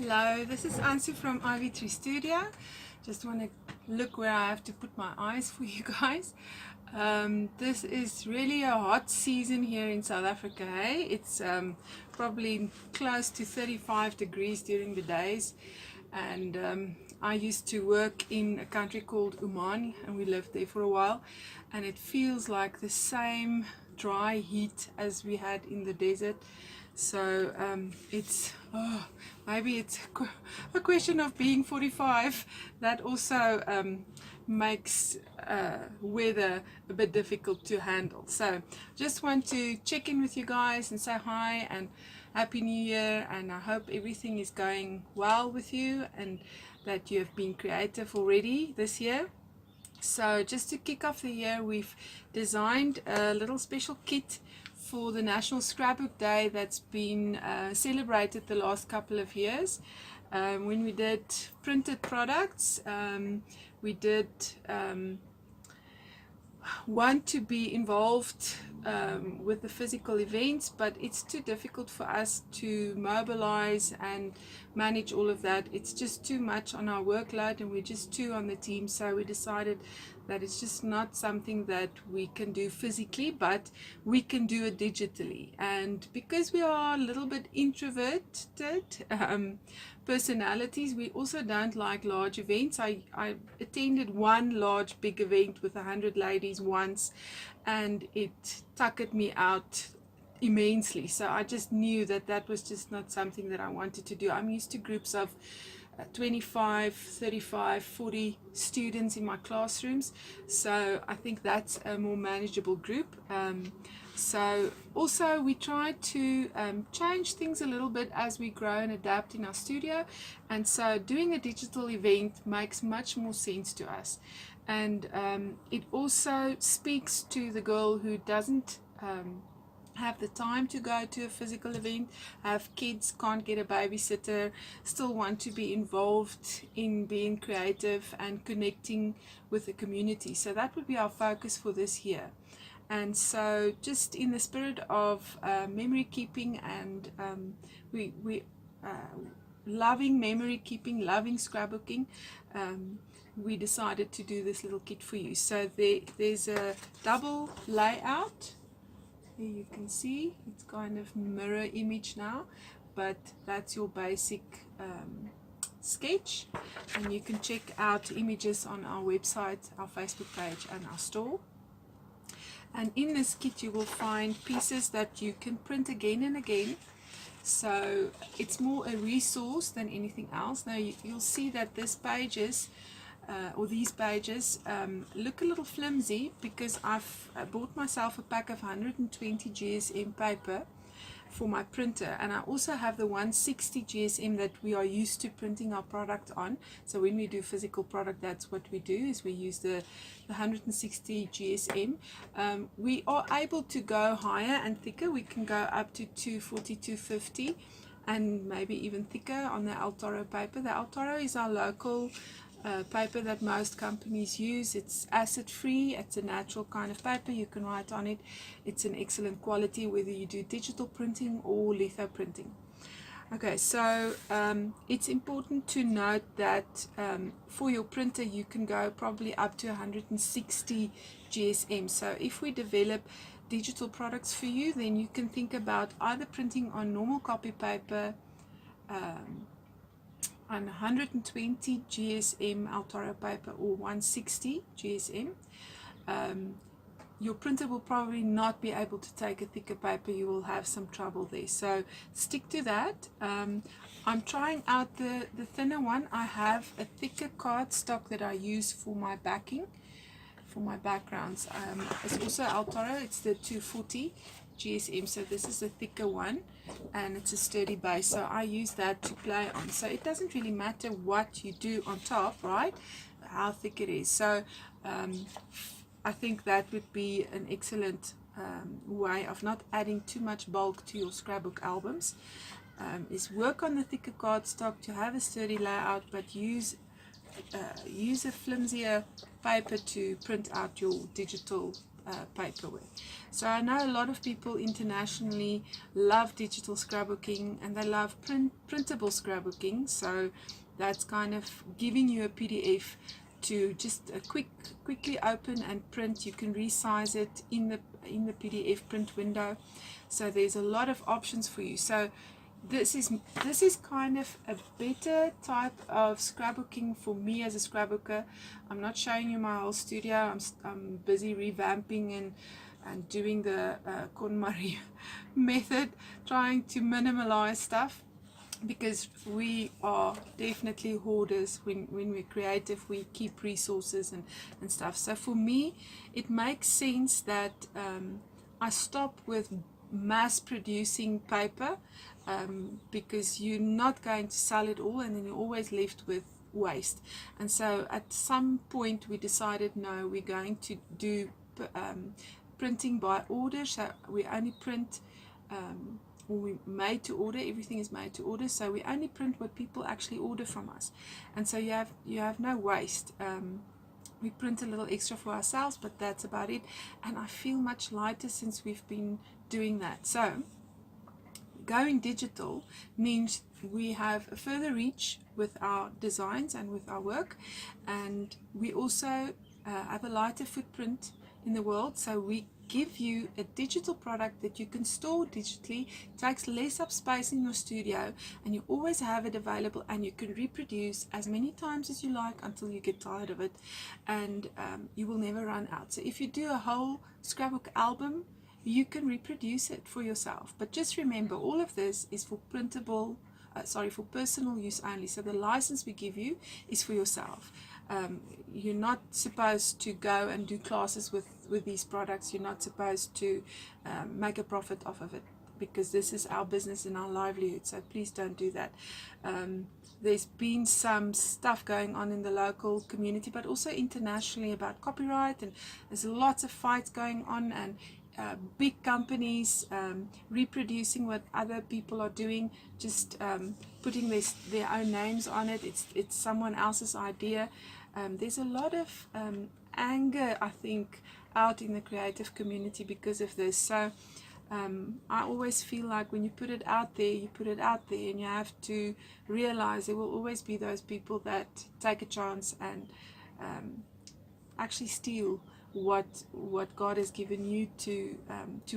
Hello, this is Ansu from Ivytree Studio. Just want to look where I have to put my eyes for you guys. This is really a hot season here in South Africa. Hey? It's probably close to 35 degrees during the days, and I used to work in a country called Oman, and we lived there for a while, and it feels like the same dry heat as we had in the desert. So maybe it's a question of being 45 that also makes weather a bit difficult to handle. So just want to check in with you guys and say hi and Happy New Year, and I hope everything is going well with you and that you have been creative already this year. So just to kick off the year, we've designed a little special kit for the National Scrapbook Day that's been celebrated the last couple of years. When we did printed products, we did want to be involved with the physical events, but it's too difficult for us to mobilize and manage all of that. It's just too much on our workload, and we're just two on the team, so we decided that it's just not something that we can do physically, but we can do it digitally. And because we are a little bit introverted personalities, we also don't like large events. I attended one large big event with 100 ladies once, and it tuckered me out immensely. So I just knew that that was just not something that I wanted to do. I'm used to groups of 25, 35, 40 students in my classrooms, so I think that's a more manageable group. So also we try to change things a little bit as we grow and adapt in our studio, and so doing a digital event makes much more sense to us. And it also speaks to the girl who doesn't have the time to go to a physical event, have kids, can't get a babysitter, still want to be involved in being creative and connecting with the community. So that would be our focus for this year. And so just in the spirit of memory keeping and loving memory keeping, loving scrapbooking, we decided to do this little kit for you. So there's a double layout. Here you can see it's kind of mirror image now, but that's your basic sketch, and you can check out images on our website, our Facebook page and our store. And in this kit you will find pieces that you can print again and again, so it's more a resource than anything else. Now you'll see that this pages these pages look a little flimsy because I've bought myself a pack of 120 GSM paper for my printer, and I also have the 160 GSM that we are used to printing our product on. So when we do physical product, that's what we do, is we use the 160 GSM. We are able to go higher and thicker. We can go up to 240, 250, and maybe even thicker on the El Toro paper. The El Toro is our local paper that most companies use. It's acid free, it's a natural kind of paper, you can write on it, it's an excellent quality whether you do digital printing or litho printing. Okay, so it's important to note that for your printer you can go probably up to 160 GSM. So if we develop digital products for you, then you can think about either printing on normal copy paper on 120 GSM El Toro paper or 160 GSM. Your printer will probably not be able to take a thicker paper. You will have some trouble there, so stick to that. I'm trying out the thinner one. I have a thicker cardstock that I use for my backing, for my backgrounds. It's also El Toro, it's the 240 GSM, so this is a thicker one and it's a sturdy base, so I use that to play on. So it doesn't really matter what you do on top, right, how thick it is. So I think that would be an excellent way of not adding too much bulk to your scrapbook albums, is work on the thicker cardstock to have a sturdy layout, but use a flimsier paper to print out your digital paper with. So I know a lot of people internationally love digital scrapbooking, and they love printable scrapbooking. So that's kind of giving you a PDF to just quickly open and print. You can resize it in the PDF print window. So there's a lot of options for you. So this is kind of a better type of scrapbooking for me as a scrapbooker. I'm not showing you my whole studio. I'm busy revamping and doing the KonMari method, trying to minimalize stuff, because we are definitely hoarders. When we're creative, we keep resources and stuff. So for me, it makes sense that I stop with mass producing paper, because you're not going to sell it all, and then you're always left with waste. And so at some point we decided, no, we're going to do printing by order. So we only print, we made to order. Everything is made to order, so we only print what people actually order from us. And so you have no waste. We print a little extra for ourselves, but that's about it. And I feel much lighter since we've been doing that. So going digital means we have a further reach with our designs and with our work, and we also have a lighter footprint in the world. So we give you a digital product that you can store digitally, takes less up space in your studio, and you always have it available, and you can reproduce as many times as you like until you get tired of it, and you will never run out. So if you do a whole scrapbook album, you can reproduce it for yourself. But just remember, all of this is for for personal use only. So the license we give you is for yourself. You're not supposed to go and do classes with these products. You're not supposed to make a profit off of it, because this is our business and our livelihood. So please don't do that. There's been some stuff going on in the local community, but also internationally, about copyright, and there's lots of fights going on, and big companies reproducing what other people are doing, just putting their own names on it. It's someone else's idea. There's a lot of anger, I think, out in the creative community because of this. So I always feel like when you put it out there, you put it out there, and you have to realize there will always be those people that take a chance and actually steal what God has given you to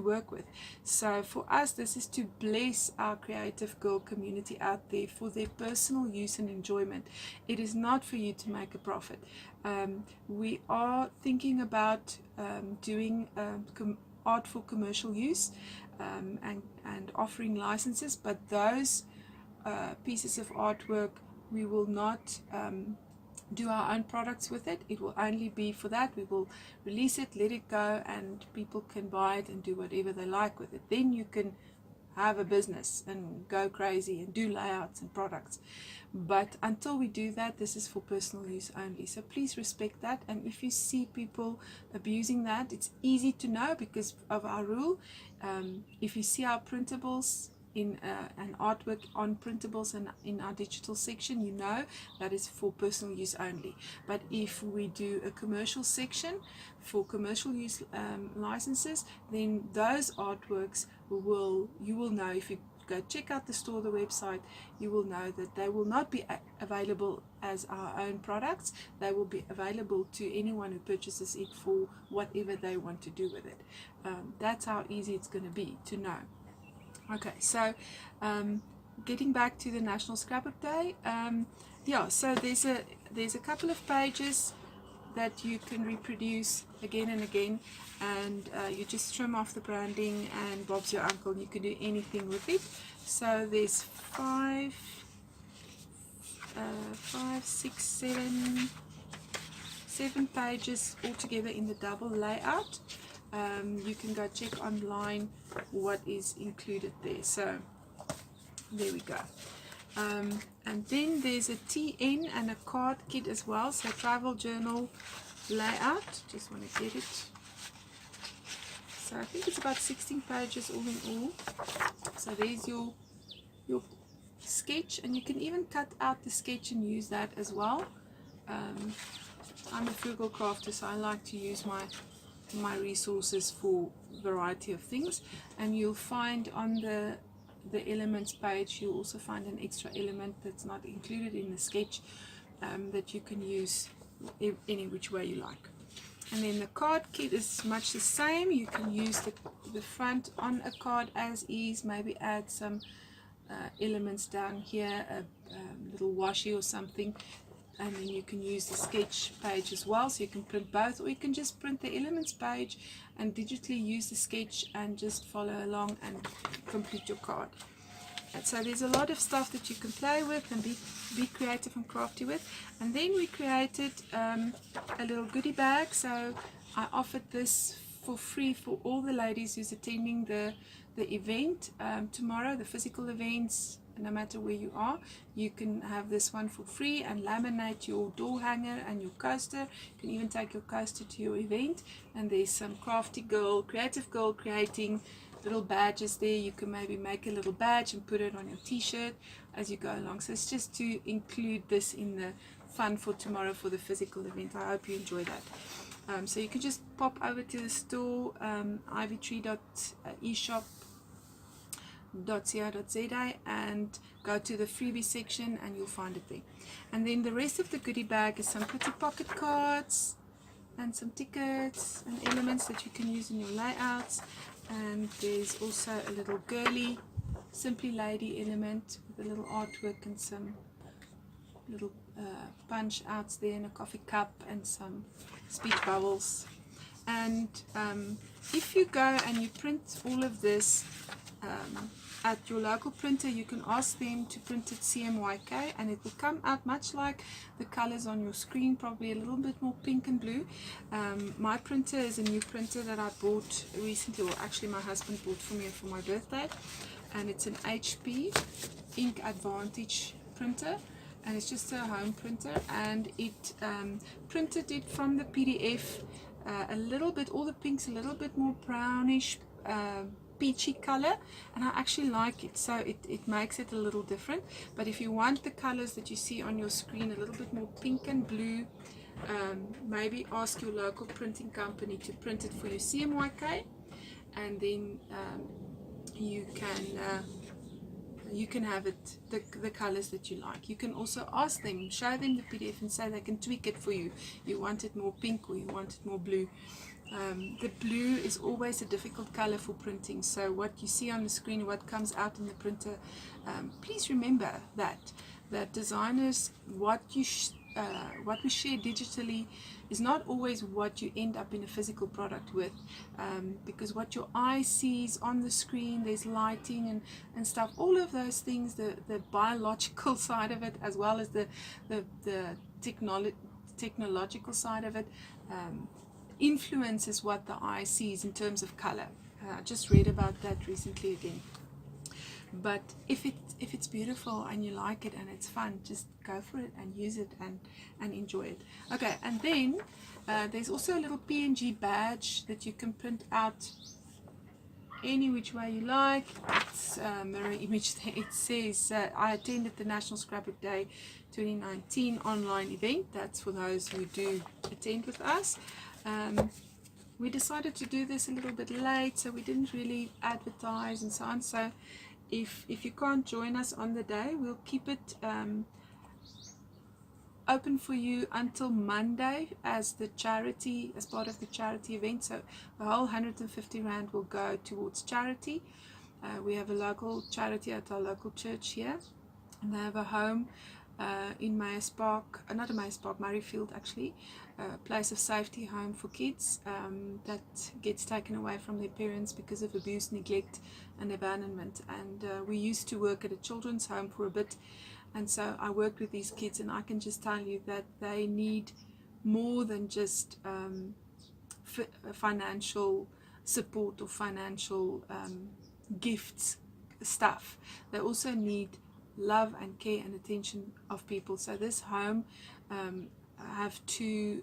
work with. So for us, this is to bless our creative girl community out there for their personal use and enjoyment. It is not for you to make a profit. We are thinking about doing art for commercial use, and offering licenses, but those pieces of artwork, we will not do our own products with it. It will only be for that. We will release it, let it go, and people can buy it and do whatever they like with it. Then you can have a business and go crazy and do layouts and products. But until we do that, this is for personal use only. So please respect that. And if you see people abusing that, it's easy to know because of our rule. If you see our printables in an artwork on printables and in our digital section, you know that is for personal use only. But if we do a commercial section for commercial use licenses, then those artworks you will know. If you go check out the store, the website, you will know that they will not be available as our own products. They will be available to anyone who purchases it for whatever they want to do with it. That's how easy it's going to be to know. Okay, so getting back to the National Scrapbook Day, yeah, so there's a couple of pages that you can reproduce again and again, and you just trim off the branding and Bob's your uncle. You can do anything with it. So there's 5, 6, 7 pages altogether in the double layout. You can go check online what is included there. So there we go. And then there's a TN and a card kit as well. So travel journal layout. Just want to get it. So I think it's about 16 pages all in all. So there's your sketch, and you can even cut out the sketch and use that as well. I'm a frugal crafter, so I like to use my my resources for variety of things. And you'll find on the elements page, you'll also find an extra element that's not included in the sketch, that you can use any which way you like. And then the card kit is much the same. You can use the front on a card as is, maybe add some elements down here, a little washi or something, and then you can use the sketch page as well, so you can print both, or you can just print the elements page and digitally use the sketch and just follow along and complete your card. And so there's a lot of stuff that you can play with and be creative and crafty with. And then we created a little goodie bag. So I offered this for free for all the ladies who's attending the event tomorrow, the physical events. No matter where you are, you can have this one for free and laminate your door hanger and your coaster. You can even take your coaster to your event. And there's some crafty girl, creative girl creating little badges there. You can maybe make a little badge and put it on your t-shirt as you go along. So it's just to include this in the fun for tomorrow for the physical event. I hope you enjoy that. So you can just pop over to the store, ivytree.eshop.co.za, and go to the freebie section and you'll find it there. And then the rest of the goodie bag is some pretty pocket cards and some tickets and elements that you can use in your layouts. And there's also a little girly simply lady element with a little artwork and some little punch outs there, and a coffee cup and some speech bubbles. And if you go and you print all of this at your local printer, you can ask them to print it CMYK, and it will come out much like the colors on your screen, probably a little bit more pink and blue. My printer is a new printer that I bought recently, or actually my husband bought for me for my birthday, and it's an HP Ink Advantage printer, and it's just a home printer, and it printed it from the PDF a little bit, all the pinks a little bit more brownish, peachy color, and I actually like it, so it makes it a little different. But if you want the colors that you see on your screen a little bit more pink and blue, maybe ask your local printing company to print it for you CMYK, and then you can have it the colors that you like. You can also ask them, show them the PDF and say they can tweak it for you. You want it more pink or you want it more blue. The blue is always a difficult color for printing, so what you see on the screen, what comes out in the printer, please remember that designers, what we share digitally is not always what you end up in a physical product with, because what your eye sees on the screen, there's lighting and stuff, all of those things, the biological side of it as well as the technological side of it, influences what the eye sees in terms of color. I just read about that recently again. But if it's beautiful and you like it and it's fun, just go for it and use it and enjoy it. Okay, and then there's also a little PNG badge that you can print out any which way you like. It's a mirror image there. It says I attended the National Scrapbook Day 2019 online event. That's for those who do attend with us. We decided to do this a little bit late, so we didn't really advertise and so on. So if you can't join us on the day, we'll keep it open for you until Monday as part of the charity event. So the whole 150 Rand will go towards charity. We have a local charity at our local church here, and they have a home in Murrayfield actually, a place of safety home for kids that gets taken away from their parents because of abuse, neglect and abandonment. And we used to work at a children's home for a bit, and so I worked with these kids, and I can just tell you that they need more than just financial support or financial gifts stuff. They also need love and care and attention of people. So this home have two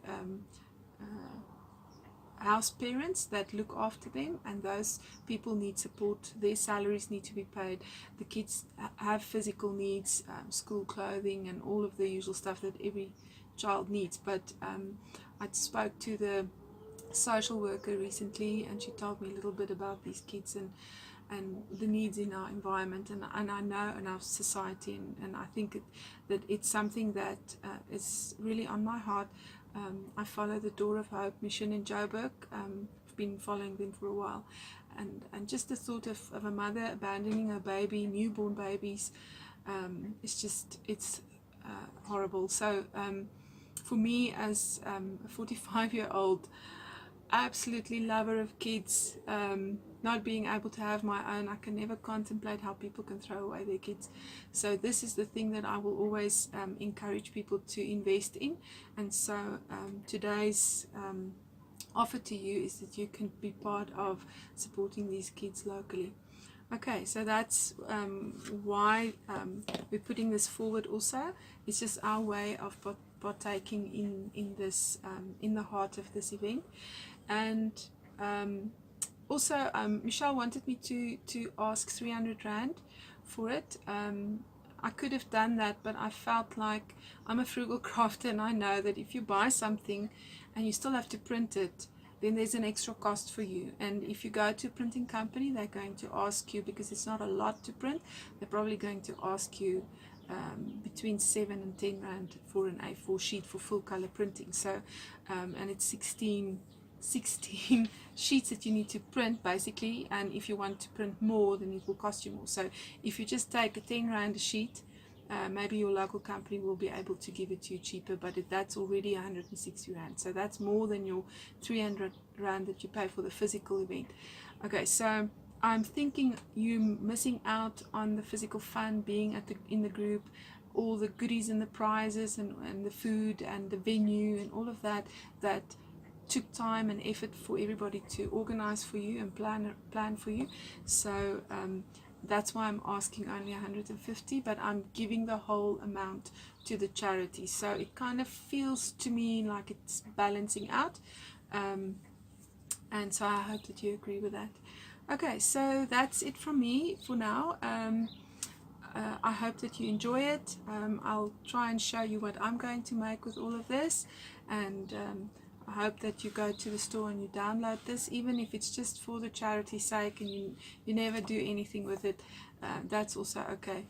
house parents that look after them, and those people need support. Their salaries need to be paid. The kids have physical needs, school clothing and all of the usual stuff that every child needs. But I spoke to the social worker recently, and she told me a little bit about these kids and the needs in our environment, and I know in our society, and I think that it's something that is really on my heart. I follow the Door of Hope mission in Joburg. I've been following them for a while, and just the thought of a mother abandoning her baby, newborn babies, it's horrible. So for me, as a 45-year-old, absolutely lover of kids, not being able to have my own, I can never contemplate how people can throw away their kids. So this is the thing that I will always encourage people to invest in. And so today's offer to you is that you can be part of supporting these kids locally. Okay, so that's why we're putting this forward also. It's just our way of partaking in this, in the heart of this event. And also Michelle wanted me to ask 300 Rand for it. I could have done that, but I felt like I'm a frugal crafter, and I know that if you buy something and you still have to print it, then there's an extra cost for you. And if you go to a printing company, they're going to ask you, because it's not a lot to print, they're probably going to ask you between 7 and 10 Rand for an A4 sheet for full color printing. So and it's 16 sheets that you need to print basically, and if you want to print more, then it will cost you more. So if you just take a 10 Rand a sheet, maybe your local company will be able to give it to you cheaper, but that's already 160 Rand. So that's more than your 300 Rand that you pay for the physical event. Okay, so I'm thinking you missing out on the physical fun, being in the group, all the goodies and the prizes and the food and the venue and all of that took time and effort for everybody to organize for you and plan for you. So that's why I'm asking only 150, but I'm giving the whole amount to the charity. So it kind of feels to me like it's balancing out, and so I hope that you agree with that. Okay, so that's it from me for now. I hope that you enjoy it. I'll try and show you what I'm going to make with all of this, and I hope that you go to the store and you download this, even if it's just for the charity's sake and you never do anything with it. That's also okay.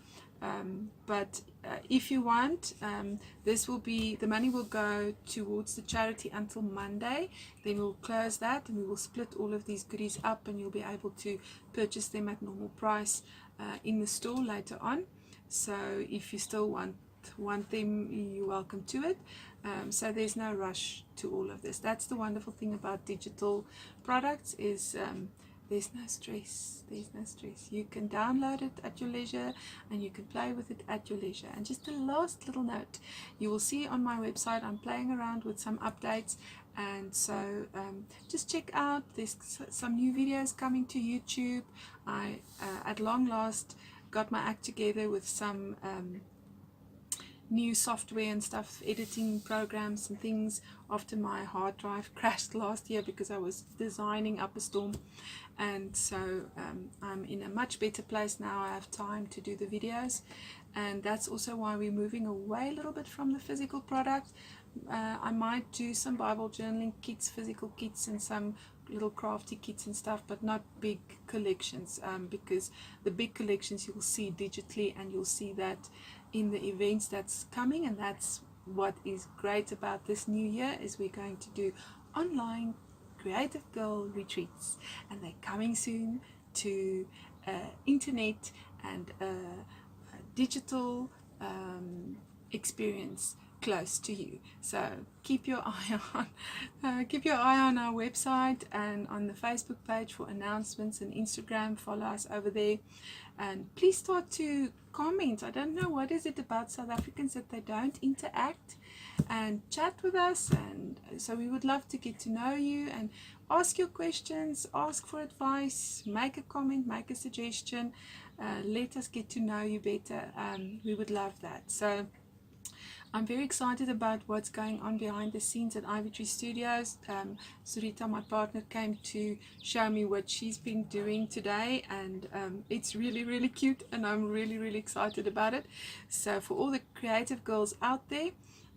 But if you want, the money will go towards the charity until Monday. Then we'll close that and we will split all of these goodies up, and you'll be able to purchase them at normal price in the store later on. So if you still want them, you're welcome to it. So there's no rush to all of this. That's the wonderful thing about digital products, is there's no stress. You can download it at your leisure and you can play with it at your leisure. And just a last little note, you will see on my website I'm playing around with some updates, and so just check out, there's some new videos coming to YouTube. I at long last got my act together with some new software and stuff, editing programs and things, after my hard drive crashed last year because I was designing up a storm. And so I'm in a much better place now. I have time to do the videos, and that's also why we're moving away a little bit from the physical product. I might do some Bible journaling kits, physical kits, and some little crafty kits and stuff, but not big collections, because the big collections you'll see digitally, and you'll see that in the events that's coming. And that's what is great about this new year, is we're going to do online creative girl retreats, and they're coming soon to internet and digital experience close to you. So keep your eye on our website and on the Facebook page for announcements, and Instagram, follow us over there. And please start to comment. I don't know what is it about South Africans that they don't interact and chat with us, and so we would love to get to know you and ask your questions, ask for advice, make a comment, make a suggestion, let us get to know you better. We would love that. So I'm very excited about what's going on behind the scenes at Ivytree Studios. Surita, my partner, came to show me what she's been doing today, and it's really, really cute, and I'm really, really excited about it. So for all the creative girls out there,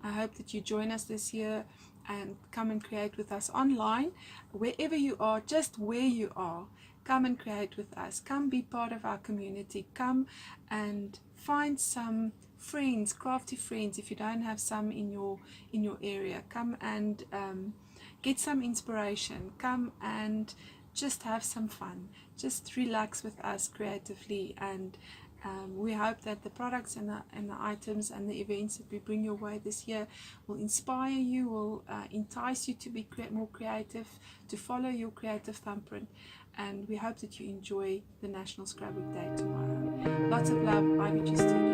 I hope that you join us this year and come and create with us online, wherever you are, just where you are. Come and create with us. Come be part of our community. Come and find some friends, crafty friends, if you don't have some in your area. Come and get some inspiration. Come and just have some fun. Just relax with us creatively, and we hope that the products and the items and the events that we bring your way this year will inspire you, will entice you to be more creative, to follow your creative thumbprint. And we hope that you enjoy the National Scrapbook Day tomorrow. Lots of love, Ivytree Studio.